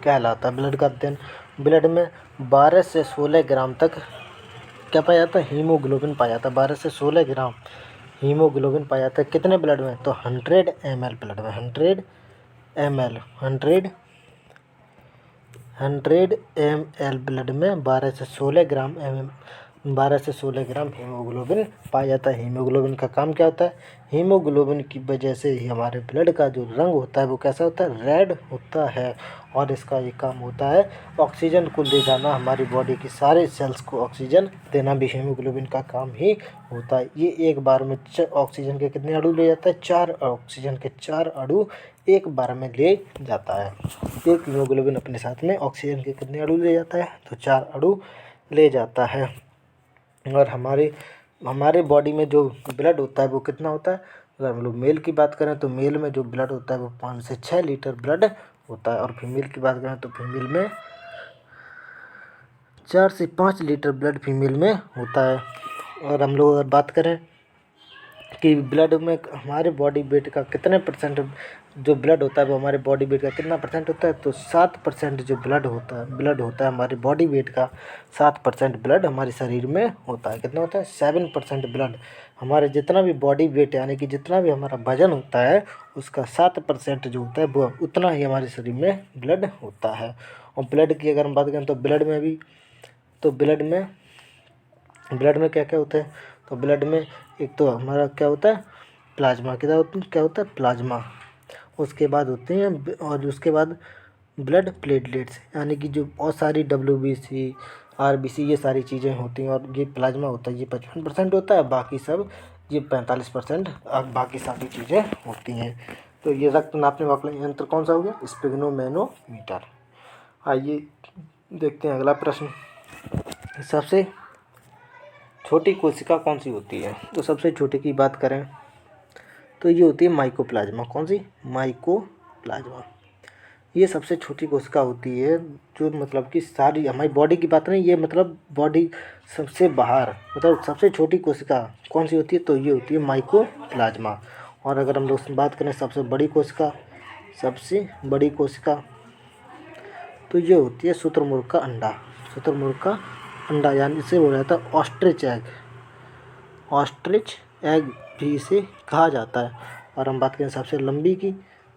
कहलाता है। ब्लड का अध्ययन। ब्लड में 12 से 16 ग्राम तक क्या पाया जाता है? हीमोग्लोबिन पाया जाता है। 12 से 16 ग्राम हीमोग्लोबिन पाया जाता है। कितने ब्लड में? तो 100 ml ब्लड में, 100 ml ब्लड में 12 से 16 ग्राम 12 से 16 ग्राम हीमोग्लोबिन पाया जाता है। हीमोग्लोबिन का काम क्या होता है? हीमोग्लोबिन की वजह से ही हमारे ब्लड का जो रंग होता है वो कैसा होता है? रेड होता है। और इसका ये काम होता है ऑक्सीजन को ले जाना, हमारी बॉडी की सारे सेल्स को ऑक्सीजन देना भी हीमोग्लोबिन का काम ही होता है। ये एक बार में ऑक्सीजन के कितने अणु ले जाता है? 4 ऑक्सीजन के 4 अणु एक बार में ले जाता है। एक हीमोग्लोबिन अपने साथ में ऑक्सीजन के कितने अणु ले जाता है? तो 4 अणु ले जाता है। और हमारे बॉडी में जो ब्लड होता है वो कितना होता है? अगर हम लोग मेल की बात करें तो मेल में जो ब्लड होता है वो 5 से 6 लीटर ब्लड होता है। और फीमेल की बात करें तो फीमेल में 4 से 5 लीटर ब्लड फीमेल में होता है। और हम लोग अगर बात करें कि ब्लड में हमारे बॉडी वेट का कितने परसेंट जो ब्लड होता है वो हमारे बॉडी वेट का कितना परसेंट होता है? तो 7% जो ब्लड होता है हमारे बॉडी वेट का 7% ब्लड हमारे शरीर में होता है। कितना होता है? 7% ब्लड हमारे जितना भी बॉडी वेट यानी कि जितना भी हमारा वजन होता है उसका 7% जो होता है वो उतना ही हमारे शरीर में ब्लड होता है। और ब्लड की अगर हम बात करें तो ब्लड में क्या क्या होता है? तो ब्लड में एक तो हमारा क्या होता है? प्लाज्मा। क्या होता है? प्लाज्मा। उसके बाद होते हैं और उसके बाद ब्लड प्लेटलेट्स यानी कि जो बहुत सारी WBC RBC ये सारी चीज़ें होती हैं। और ये प्लाज्मा होता है ये 55% होता है, बाकी सब ये 45% बाकी सारी चीज़ें होती हैं। तो ये रक्त नापने वाला यंत्र कौन सा हो गया? स्फिग्नोमेनोमीटर। आइए देखते हैं अगला प्रश्न। सबसे छोटी कोशिका कौन सी होती है? तो सबसे छोटी की बात करें तो ये होती है माइकोप्लाज्मा। कौन सी? माइकोप्लाज्मा। ये सबसे छोटी कोशिका होती है जो मतलब कि सारी हमारी बॉडी की बात नहीं, ये मतलब बॉडी सबसे बाहर मतलब सबसे छोटी कोशिका कौन सी होती है? तो ये होती है माइकोप्लाज्मा। और अगर हम लोग बात करें सबसे बड़ी कोशिका तो ये होती है शुतुरमुर्ग का अंडा। शुतुरमुर्ग का अंडा यानी इसे बोला जाता है ऑस्ट्रिच एग भी इसे कहा जाता है। और हम बात करें सबसे लंबी की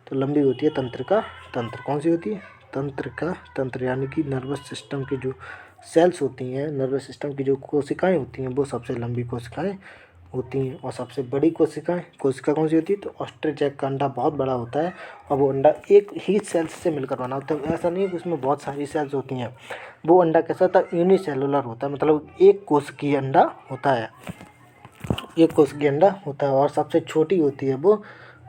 तो लंबी होती है तंत्रिका तंत्र। कौन सी होती है? तंत्रिका तंत्र यानी कि नर्वस सिस्टम की जो सेल्स होती हैं, नर्वस सिस्टम की जो कोशिकाएं होती हैं वो सबसे लंबी कोशिकाएं होती हैं। और सबसे बड़ी कोशिका कौन सी होती है? तो ऑस्ट्रिच एग का अंडा बहुत बड़ा होता है और वो अंडा एक ही सेल्स से मिलकर बना होता है। ऐसा नहीं है कि उसमें बहुत सारी सेल्स होती हैं। वो अंडा कैसा होता है? यूनिसेलुलर होता है, मतलब एक कोशिकीय अंडा होता है। और सबसे छोटी होती है वो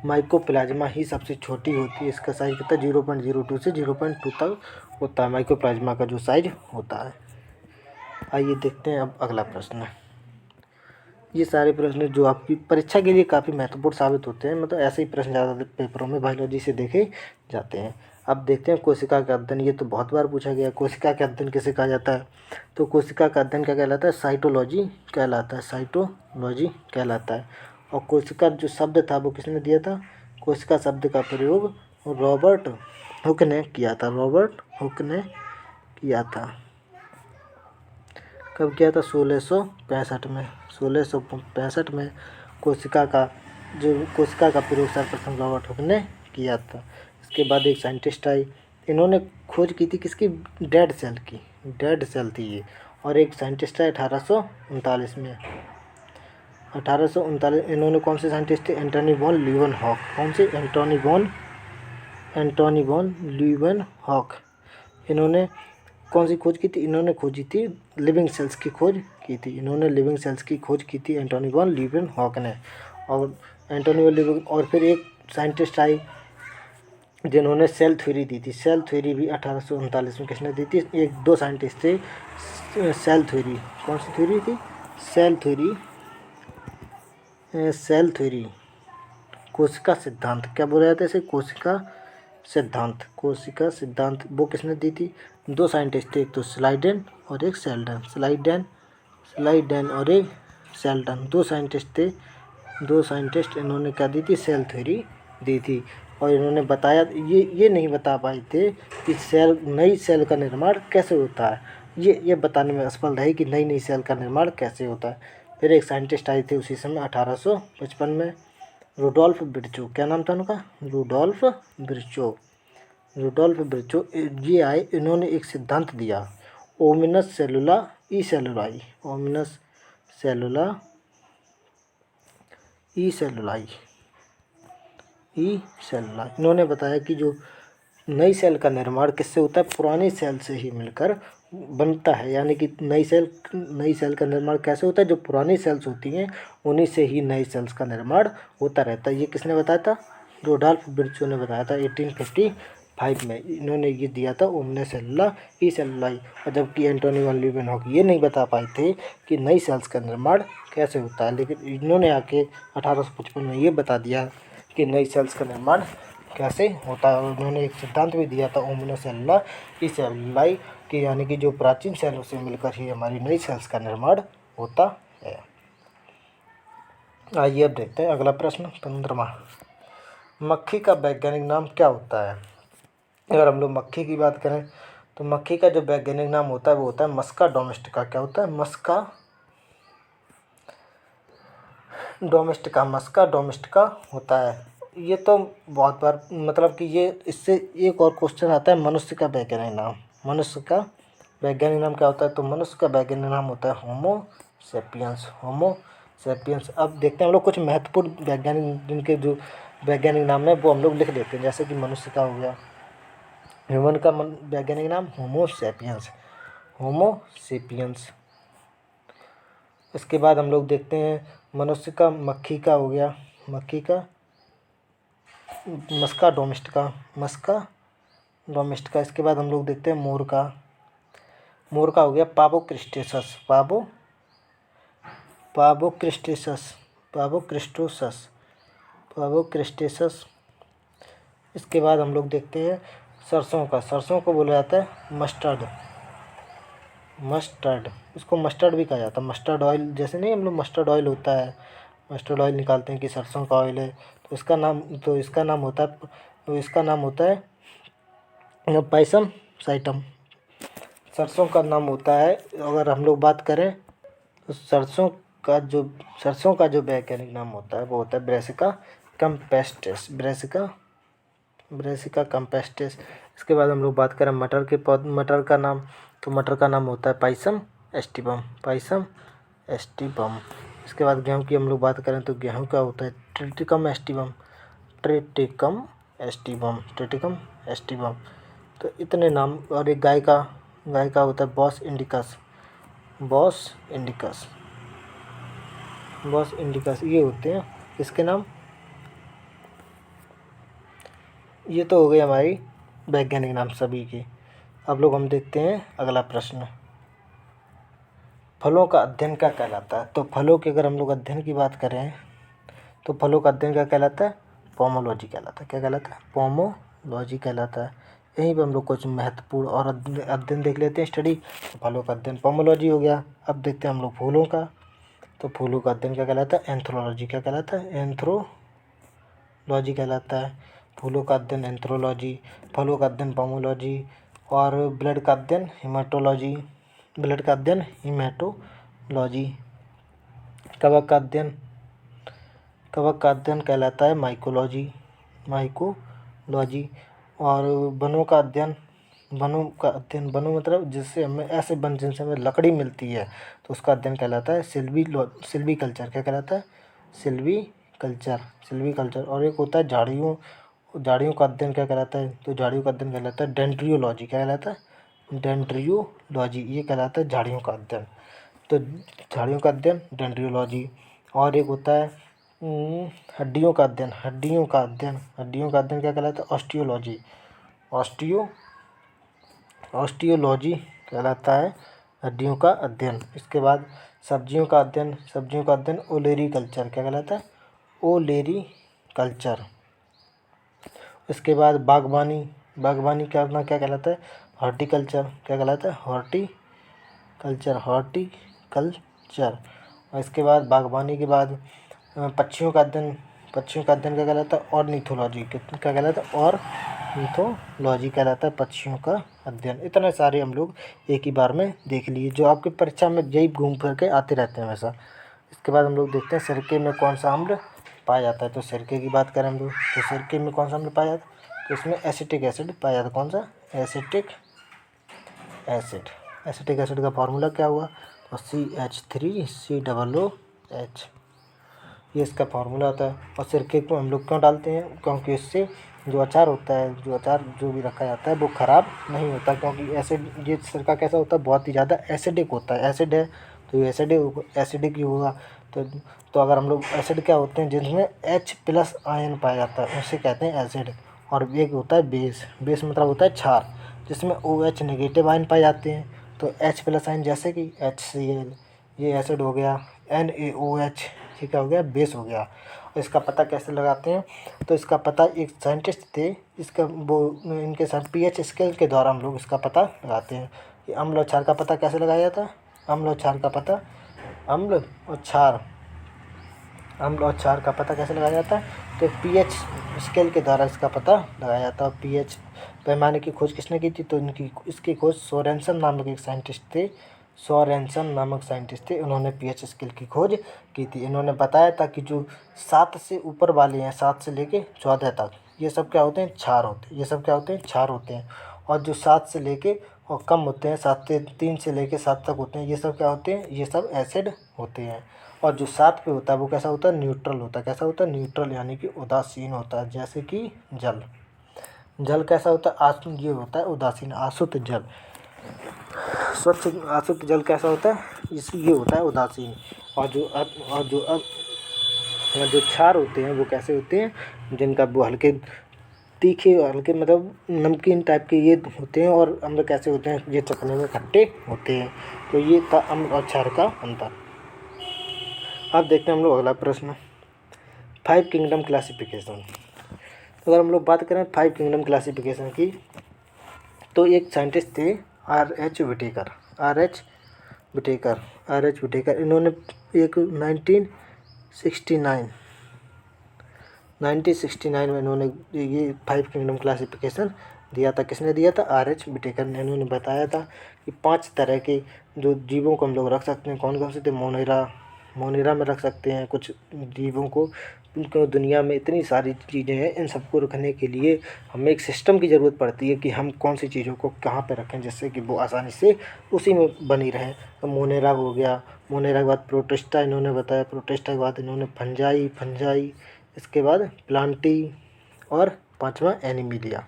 माइकोप्लाज्मा ही सबसे छोटी होती है। इसका साइज कितना? 0.02 से 0.2 तक होता है माइकोप्लाज्मा का जो साइज होता है। आइए देखते हैं अब अगला प्रश्न। ये सारे प्रश्न जो आपकी परीक्षा के लिए काफ़ी महत्वपूर्ण साबित होते हैं, मतलब ऐसे ही प्रश्न ज़्यादातर पेपरों में बायोलॉजी से देखे जाते हैं। अब देखते हैं कोशिका का अध्ययन। ये तो बहुत बार पूछा गया, कोशिका का अध्ययन किसे कहा जाता है? तो कोशिका का अध्ययन क्या कहलाता है? साइटोलॉजी कहलाता है। और कोशिका जो शब्द था वो किसने दिया था? कोशिका शब्द का प्रयोग रॉबर्ट हुक ने किया था। कब किया था? 1665 में कोशिका का प्रयोग सर्वप्रथम रॉबर्ट हुक ने किया था। इसके बाद एक साइंटिस्ट आई, इन्होंने खोज की थी किसकी? डेड सेल थी ये। और एक साइंटिस्ट आए 1839 में। 1839 इन्होंने कौन से साइंटिस्ट थे? Antonie van Leeuwenhoek. कौन से? Antonie van Leeuwenhoek. इन्होंने कौन सी खोज की थी? इन्होंने खोजी थी लिविंग सेल्स की खोज की थी। एंटोनी वॉन लीeuwenhoek ने। और फिर एक साइंटिस्ट आई जिन्होंने सेल थ्योरी दी थी। सेल थ्योरी भी 1839 में किसने दी थी? एक दो साइंटिस्ट थे। सेल थ्योरी कौन सी थ्योरी थी? सेल थ्योरी कोशिका सिद्धांत। क्या बोला जाता है इसे? कोशिका सिद्धांत वो किसने दी थी? दो साइंटिस्ट थे, एक तो स्लाइडेन और एक सेल्डन। दो साइंटिस्ट थे। इन्होंने क्या दी थी? सेल थ्योरी दी थी। और इन्होंने बताया, ये नहीं बता पाए थे कि नई सेल का निर्माण कैसे होता है। ये बताने में असफल रहे कि नई सेल का निर्माण कैसे होता है। फिर एक साइंटिस्ट आए थे उसी समय 1855 में, रुडोल्फ विर्चो। क्या नाम था उनका? Rudolf Virchow. ये आए, इन्होंने एक सिद्धांत दिया ओमिनस सेलुला ई सेलुलाई, ओमिनस सेलुला, ई सेलुलाई, ई सेलुलाई। इन्होंने बताया कि जो नई सेल का निर्माण किससे होता है, पुरानी सेल से ही मिलकर बनता है। यानी कि नई सेल का निर्माण कैसे होता है, जो पुरानी सेल्स होती हैं उन्हीं से ही नई सेल्स का निर्माण होता रहता है। ये किसने बताया था, रुडोल्फ विर्चो ने बताया था 1855 में। इन्होंने ये दिया था ओमने सेलुला ई सेलुलाई। और जबकि एंटोनी वन लीeuwenhoek ये नहीं बता पाए थे कि नई सेल्स का निर्माण कैसे होता है, लेकिन इन्होंने आके 1855 में ये बता दिया कि नई सेल्स का निर्माण कैसे होता है। और उन्होंने एक सिद्धांत भी दिया था ओमने सेलुला ई सेलुलाई कि यानी कि जो प्राचीन सेलों से मिलकर ही हमारी नई सेल्स का निर्माण होता है। आइए अब देखते हैं अगला प्रश्न 15वां। मक्खी का वैज्ञानिक नाम क्या होता है। अगर हम लोग मक्खी की बात करें तो मक्खी का जो वैज्ञानिक नाम होता है वो होता है मस्का डोमेस्टिका। क्या होता है, मस्का डोमेस्टिका होता है। ये तो बहुत बार मतलब कि ये इससे एक और क्वेश्चन आता है, मनुष्य का वैज्ञानिक नाम। मनुष्य का वैज्ञानिक नाम क्या होता है, तो मनुष्य का वैज्ञानिक नाम होता है होमो सेपियंस। अब देखते हैं हम लोग कुछ महत्वपूर्ण वैज्ञानिक जिनके जो वैज्ञानिक नाम है वो हम लोग लिख देते हैं। जैसे कि मनुष्य का हो गया, ह्यूमन का वैज्ञानिक नाम होमो सेपियंस। इसके बाद हम लोग देखते हैं मनुष्य का, मक्खी का हो गया, मक्खी का मस्का डोमेस्टिका। इसके बाद हम लोग देखते हैं मोर का हो गया पावो क्रिस्टेसस। इसके बाद हम लोग देखते हैं सरसों को बोला जाता है मस्टर्ड। इसको मस्टर्ड भी कहा जाता है, मस्टर्ड ऑयल। जैसे नहीं हम लोग मस्टर्ड ऑयल होता है, मस्टर्ड ऑयल निकालते हैं कि सरसों का ऑयल है, तो इसका नाम होता है पाइसम साइटम। सरसों का नाम होता है, अगर हम लोग बात करें तो सरसों का जो वैज्ञानिक नाम होता है वो होता है ब्रेसिका कंपेस्टिस। इसके बाद हम लोग बात करें मटर का नाम, तो मटर का नाम होता है पाइसम एस्टिबम। इसके बाद गेहूं की हम लोग बात करें तो गेहूं का होता है ट्रिटिकम एस्टिबम। तो इतने नाम। और एक गाय का होता है बॉस इंडिकस। ये होते हैं इसके नाम। ये तो हो गई हमारी वैज्ञानिक नाम सभी के। अब लोग हम देखते हैं अगला प्रश्न, फलों का अध्ययन क्या कहलाता है। तो फलों के अगर हम लोग अध्ययन की बात करें तो फलों का अध्ययन क्या कहलाता है, पोमोलॉजी कहलाता है। क्या कहलाता है, पोमोलॉजी कहलाता है। यहीं पर हम लोग कुछ महत्वपूर्ण और अध्ययन देख लेते हैं, स्टडी। फलों का अध्ययन पोमोलॉजी हो गया। अब देखते हैं हम लोग फूलों का, तो फूलों का अध्ययन क्या कहलाता है, एंथ्रोलॉजी। क्या कहलाता है, एंथ्रोलॉजी कहलाता है। फूलों का अध्ययन एंथ्रोलॉजी, फलों का अध्ययन पोमोलॉजी। और ब्लड का अध्ययन हीमेटोलॉजी। कवक का अध्ययन कहलाता है माइकोलॉजी। और वनों का अध्ययन मतलब जिससे हमें ऐसे वन जिनसे हमें लकड़ी मिलती है तो उसका अध्ययन कहलाता है सिल्वीकल्चर। क्या कहलाता है, सिल्वीकल्चर। और एक होता है झाड़ियों का अध्ययन। क्या कहलाता है, तो झाड़ियों का अध्ययन कहलाता है डेंड्रियोलॉजी। क्या कहलाता है, डेंड्रियोलॉजी। ये कहलाता है झाड़ियों का अध्ययन। तो झाड़ियों का अध्ययन डेंड्रियोलॉजी। और एक होता है हड्डियों का अध्ययन क्या कहलाता है, ऑस्टियोलॉजी कहलाता है हड्डियों का अध्ययन। इसके बाद सब्जियों का अध्ययन ओलेरीकल्चर। क्या कहलाता है, ओलेरीकल्चर। इसके बाद बागवानी करना क्या कहलाता है, हॉर्टिकल्चर। क्या कहलाता है, हॉर्टिकल्चर। और इसके बाद बागवानी के बाद पक्षियों का अध्ययन क्या कहलाता है, ऑर्निथोलॉजी। क्या कहलाता है, ऑर्निथोलॉजी कहलाता है पक्षियों का अध्ययन। इतने सारे हम लोग एक ही बार में देख लिए, जो आपकी परीक्षा में यही घूम फिर के आते रहते हैं हमेशा। इसके बाद हम लोग देखते हैं सिरके में कौन सा अम्ल पाया जाता है। तो सिरके की बात करें हम लोग तो सिरके में कौन सा अम्ल पाया जाता है, तो इसमें एसिटिक एसिड पाया जाता है। कौन सा, एसिटिक एसिड। एसिटिक एसिड का फार्मूला क्या हुआ, तो CH3COOH, ये इसका फार्मूला होता है। और सिरके को हम लोग क्यों डालते हैं, क्योंकि इससे जो अचार होता है, जो अचार जो भी रखा जाता है वो ख़राब नहीं होता, क्योंकि एसिड, ये सिरका कैसा होता है, बहुत ही ज़्यादा एसिडिक होता है। एसिड है तो ये एसिडिक ही होगा। तो अगर हम लोग एसिड क्या होते हैं, जिसमें H+ आयन पाया जाता है उसे कहते हैं एसिड। और एक होता है बेस, बेस मतलब होता है क्षार, जिसमें OH नेगेटिव आयन पाए जाते हैं। तो H+ आयन जैसे कि HCl, ये एसिड हो गया। NaOH, ये क्या हो गया, बेस हो गया। और इसका पता कैसे लगाते हैं, तो इसका पता एक साइंटिस्ट थे, इसका वो इनके साथ pH स्केल के द्वारा हम लोग इसका पता लगाते हैं कि अम्ल और क्षार का पता कैसे लगाया जाता है। अम्ल और क्षार का पता, अम्ल और क्षार, अम्ल और क्षार का पता कैसे लगाया जाता है, तो pH स्केल के द्वारा इसका पता लगाया जाता है। pH पैमाने की खोज किसने की थी, तो इसकी खोज सोरेनसन नामक एक साइंटिस्ट थे। सोरेनसन नामक साइंटिस्ट थे, उन्होंने pH स्केल की खोज की थी। इन्होंने बताया था कि जो 7 से ऊपर वाले हैं, 7 से लेके 14 तक, ये सब क्या होते हैं, क्षार होते हैं। ये सब क्या होते हैं, क्षार होते हैं। और जो 7 से लेके और कम होते हैं, 3 से लेके 7 तक होते हैं, ये सब क्या होते हैं, ये सब एसिड होते हैं। और जो 7 पे होता है वो कैसा होता है, न्यूट्रल होता है। कैसा होता है, न्यूट्रल, यानी कि उदासीन होता है। जैसे कि जल, जल कैसा होता है, ये होता है उदासीन, आसुत जल। स्वच्छ आसुत जल कैसा होता है, ये होता है उदासीन। और जो क्षार होते हैं वो कैसे होते हैं, जिनका वो हल्के तीखे, हल्के मतलब नमकीन टाइप के ये होते हैं। और अम्ल कैसे होते हैं, ये चखने में खट्टे होते हैं। तो ये था अम्ल और क्षार का अंतर। अब देखते हैं हम लोग अगला प्रश्न, 5 किंगडम क्लासिफिकेशन। अगर हम लोग बात करें 5 किंगडम क्लासिफिकेशन की, तो एक साइंटिस्ट थे R.H. विटेकर। इन्होंने एक 1969 में इन्होंने ये 5 किंगडम क्लासिफिकेशन दिया था। किसने दिया था, R.H. विटेकर ने। इन्होंने बताया था कि 5 तरह के जो जीवों को हम लोग रख सकते हैं। कौन कौन से थे, मोनेरा में रख सकते हैं कुछ जीवों को। उनको दुनिया में इतनी सारी चीज़ें हैं, इन सबको रखने के लिए हमें एक सिस्टम की ज़रूरत पड़ती है कि हम कौन सी चीज़ों को कहाँ पे रखें, जिससे कि वो आसानी से उसी में बनी रहें। तो मोनेरा हो गया। मोनेरा के बाद प्रोटिस्टा इन्होंने बताया। प्रोटिस्टा के बाद इन्होंने फंजाई, इसके बाद प्लांटी, और 5वां एनिमिलिया।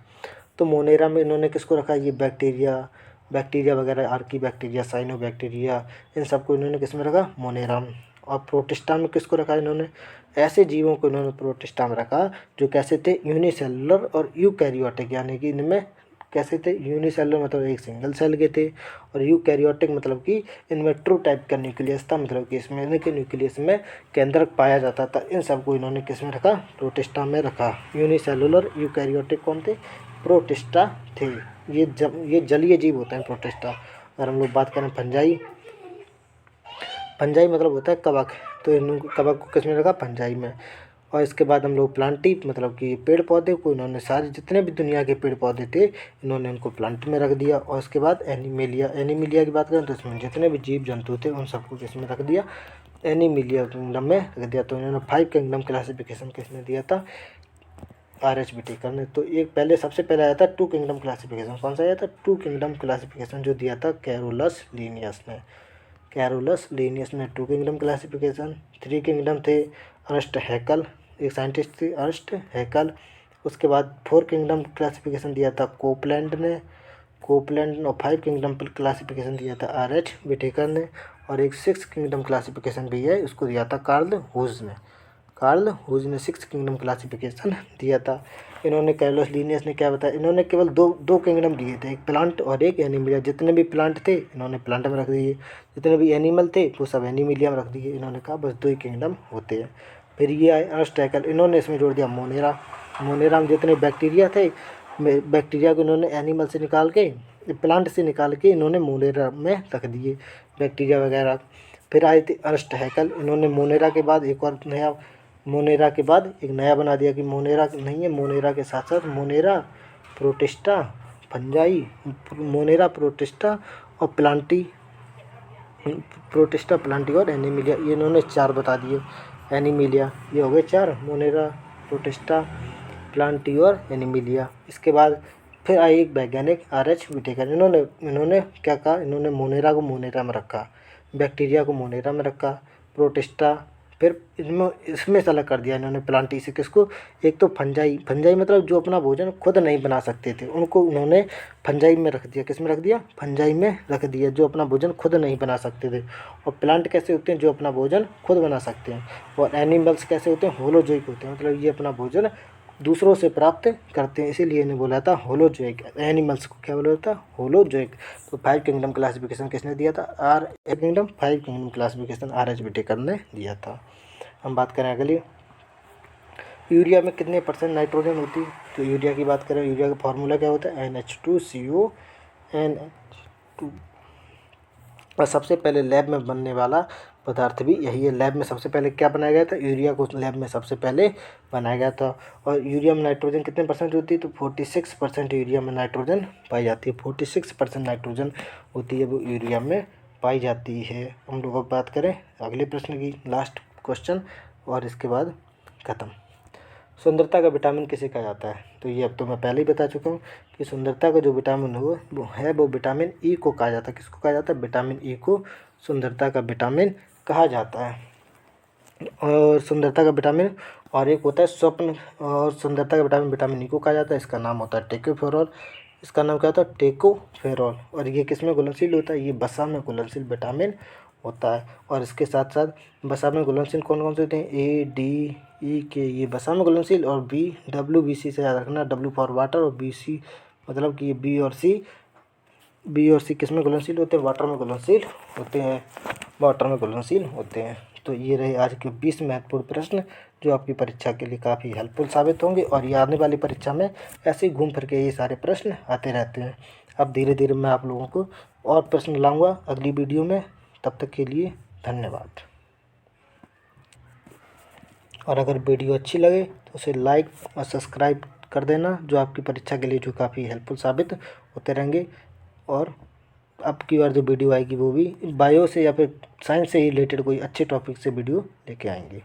तो मोनेरा में इन्होंने किसको रखा, ये बैक्टीरिया वगैरह, आर्की बैक्टीरिया, साइनो बैक्टीरिया, इन सबको इन्होंने किस में रखा, मोनेरा में। और प्रोटिस्टा में किसको रखा इन्होंने, ऐसे जीवों को इन्होंने प्रोटिस्टा में रखा जो कैसे थे, यूनिसेलुलर और यूकैरियोटिक, यानी कि इनमें कैसे थे, यूनिसेलुलर मतलब एक सिंगल सेल के थे, और यूकैरियोटिक मतलब कि इनमें ट्रू टाइप का न्यूक्लियस था, मतलब कि इसमें न्यूक्लियस में केंद्रक पाया जाता था। इन सबको इन्होंने किस में रखा, प्रोटिस्टा में रखा। यूनिसेलुलर यूकैरियोटिक कौन थे, प्रोटिस्टा थे। ये जलीय जीव होते हैं प्रोटिस्टा। अगर हम लोग बात करें फंजाई मतलब होता है कवक, तो इन कवक को किस में रखा, फंजाई में। और इसके बाद हम लोग प्लांटी मतलब कि पेड़ पौधे को इन्होंने सारे जितने भी दुनिया के पेड़ पौधे थे इन्होंने उनको प्लांट में रख दिया। और इसके बाद एनिमिलिया की बात करें तो इसमें जितने भी जीव जंतु थे उन सबको किसमें रख दिया, एनिमिलिया किंगडम में रख दिया। तो इन्होंने 5 किंगडम क्लासिफिकेशन किसने दिया था, R.H. विटेकर ने। तो एक सबसे पहले आया था 2 किंगडम क्लासिफिकेशन। कौन सा आया था, 2 किंगडम क्लासिफिकेशन, जो दिया था कैरोलस लीनियस ने। 2 किंगडम क्लासिफिकेशन। 3 किंगडम थे अर्स्ट हैकल, एक साइंटिस्ट थे अर्स्ट हैकल। उसके बाद 4 किंगडम क्लासिफिकेशन दिया था कोपलैंड ने। और 5 किंगडम क्लासिफिकेशन दिया था R.H. विटेकर ने। और एक 6 किंगडम क्लासिफिकेशन भी है, उसको दिया था कार्ल हुज ने 6 किंगडम क्लासिफिकेशन दिया था। इन्होंने कैरोलस लीनियस ने क्या बताया, इन्होंने केवल दो किंगडम दिए थे, एक प्लांट और एक एनिमिलिया। जितने भी प्लांट थे इन्होंने प्लांट में रख दिए, जितने भी एनिमल थे वो सब एनिमिलिया में रख दिए। इन्होंने कहा बस 2 ही किंगडम होते हैं। फिर ये आए अर्स्ट हैकल, इन्होंने इसमें जोड़ दिया मोनेरा में जितने बैक्टीरिया थे, बैक्टीरिया को इन्होंने एनिमल से निकाल के, प्लांट से निकाल के इन्होंने मोनेरा में रख दिए बैक्टीरिया वगैरह। फिर आए थे अर्स्ट हैकल, इन्होंने मोनेरा के बाद एक नया बना दिया कि मोनेरा नहीं है, मोनेरा के साथ साथ Monera protista fungi, Monera protista और प्लांटी और एनिमिलिया, ये इन्होंने 4 बता दिए। एनिमिलिया ये हो गए 4, मोनेरा प्रोटिस्टा प्लांटी और एनिमिलिया। इसके बाद फिर आए एक वैज्ञानिक RH विटेकर। इन्होंने क्या कहा, इन्होंने मोनेरा को मोनेरा में रखा, बैक्टीरिया को मोनेरा में रखा, प्रोटिस्टा, फिर इसमें से अलग कर दिया इन्होंने प्लांटी से। किसको, एक तो फंजाई, फंजाई मतलब जो अपना भोजन खुद नहीं बना सकते थे, उनको उन्होंने फंजाई में रख दिया। किस में रख दिया, फंजाई में रख दिया, जो अपना भोजन खुद नहीं बना सकते थे। और प्लांट कैसे होते हैं, जो अपना भोजन खुद बना सकते हैं। और एनिमल्स कैसे होते हैं, होलोजोइक होते हैं, मतलब ये अपना भोजन दूसरों से प्राप्त करते हैं, इसीलिए इन्हें बोला था होलोजोइक। एनिमल्स को क्या बोला था, होलोजोइक। तो 5 किंगडम क्लासिफिकेशन किसने दिया था, RH kingdom 5 kingdom classification RH Whittaker ने दिया था। हम बात करें अगली, यूरिया में कितने % नाइट्रोजन होती है। तो यूरिया की बात करें, यूरिया का फार्मूला क्या होता है, NH2CO NH2। और सबसे पहले लैब में बनने वाला पदार्थ भी यही है। लैब में सबसे पहले क्या बनाया गया था, यूरिया को लैब में सबसे पहले बनाया गया था। और यूरिया में नाइट्रोजन कितने % होती है, तो 46% यूरिया में नाइट्रोजन पाई जाती है। 46% नाइट्रोजन होती है वो यूरिया में पाई जाती है। हम लोग अब बात करें अगले प्रश्न की, लास्ट क्वेश्चन, और इसके बाद ख़त्म। सुंदरता का विटामिन किसे कहा जाता है। तो ये अब तो मैं पहले ही बता चुका हूँ कि सुंदरता का जो विटामिन हो वो विटामिन E को कहा जाता है। किसको कहा जाता है, विटामिन E को सुंदरता का विटामिन कहा जाता है। और सुंदरता का विटामिन, और एक होता है स्वप्न, और सुंदरता का विटामिन विटामिन E को कहा जाता है, इसका नाम होता है टेकोफेरॉल। इसका नाम क्या होता है, टेकोफेरॉल। और ये किस में घुलनशील होता है, ये वसा में घुलनशील विटामिन होता है। और इसके साथ साथ वसा में घुलनशील कौन कौन से होते हैं, A, D, E, K, ये वसा में घुलनशील। और WBC से याद रखना, W फॉर वाटर, और BC मतलब कि ये बी और सी किस में घुलनशील होते हैं, वाटर में घुलनशील होते हैं, वाटर में घुलनशील होते हैं। तो ये रहे आज के 20 महत्वपूर्ण प्रश्न जो आपकी परीक्षा के लिए काफ़ी हेल्पफुल साबित होंगे। और ये आने वाली परीक्षा में ऐसे ही घूम फिर के ये सारे प्रश्न आते रहते हैं। अब धीरे धीरे मैं आप लोगों को और प्रश्न लाऊंगा अगली वीडियो में। तब तक के लिए धन्यवाद। और अगर वीडियो अच्छी लगे तो उसे लाइक और सब्सक्राइब कर देना, जो आपकी परीक्षा के लिए जो काफ़ी हेल्पफुल साबित होते रहेंगे। और अब की बार जो वीडियो आएगी वो भी बायो से या फिर साइंस से ही रिलेटेड कोई अच्छे टॉपिक से वीडियो लेके आएंगे।